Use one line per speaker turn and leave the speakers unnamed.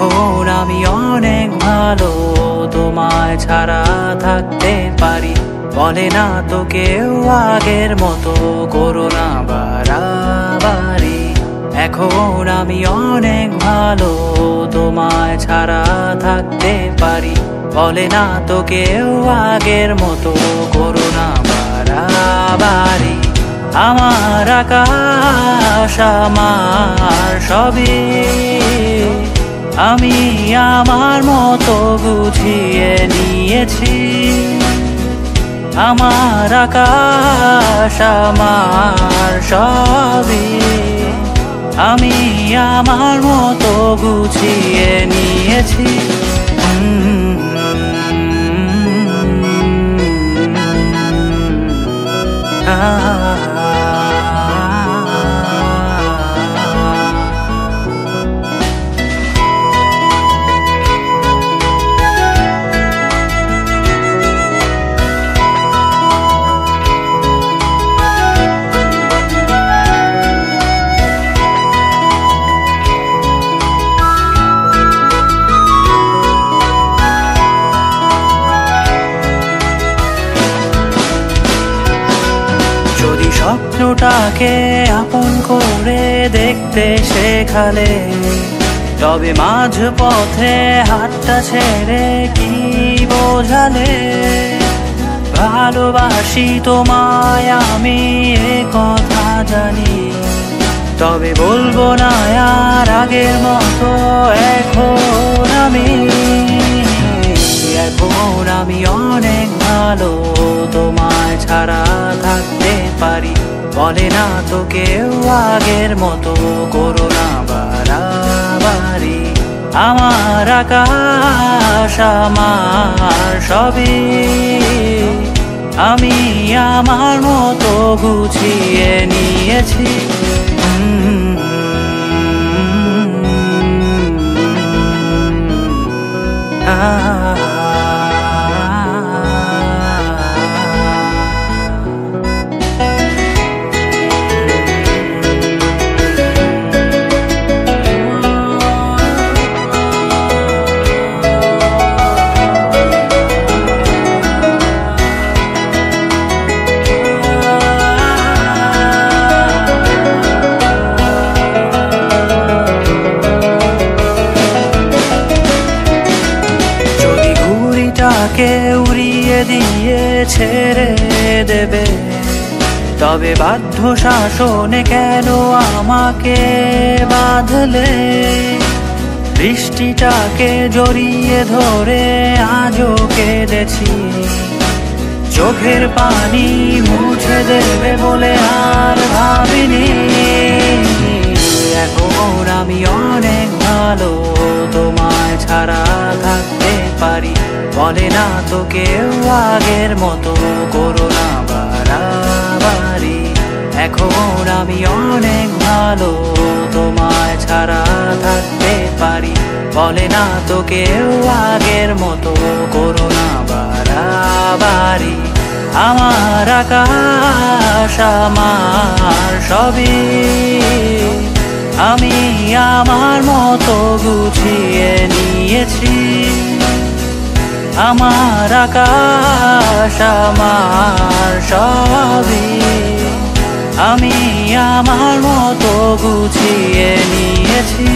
এখন আমি অনেক ভালো, তোমায় ছাড়া থাকতে পারি। বলে না তো কেউ আগের মতো করো না বাড়াবাড়ি। এখন আমি অনেক ভালো, তোমায় ছাড়া থাকতে পারি। বলে না তো কেউ আগের মতো করো না বাড়াবাড়ি। আমার আকাশ আমার সবই আমি আমার মতো গুছিয়ে নিয়েছি। আমার আকাশ আমার সবই আমি আমার মতো গুছিয়ে নিয়েছি। যদি স্বপ্নটাকে আপন করে দেখতে শেখালে, তবে মাঝ পথে হাতটা ছেড়ে কি বোঝালে? ভালোবাসি তোমায় আমি এ কথা জানি, তবে বলবো না আর আগের মতো। এখন আমি অনেক ভালো, তোমায় ছাড়া থাকতে পারি। বলে না তো কেউ আগের মতো করো না বাড়াবাড়ি। আমার আকাশ আমার সবই আমি আমার মতো গুছিয়ে নিয়েছি। উড়িয়ে দিয়ে ছেড়ে দেবে, তবে বাধ্য শাসনে কেন আমাকে বাঁধলে? বৃষ্টিটাকে জড়িয়ে ধরে আজও কেঁদেছি, চোখের পানি মুছে দেবে বলে আর ভাবিনি। এখন আমি অনেক ভালো, তোমায় ছাড়া থাকতে পারি। বলে না তো কেউ আগের মতো করো না বাড়াবাড়ি। এখন আমি অনেক ভালো, তোমায় ছাড়া থাকতে পারি। বলে না তো কেউ আগের মতো করো না বাড়াবাড়ি। আমার আকাশ আমার সবই আমি আমার মতো গুছিয়ে নিয়েছি। আমার আকাশ আমার সবই আমি আমার মতো গুছিয়ে নিয়েছি।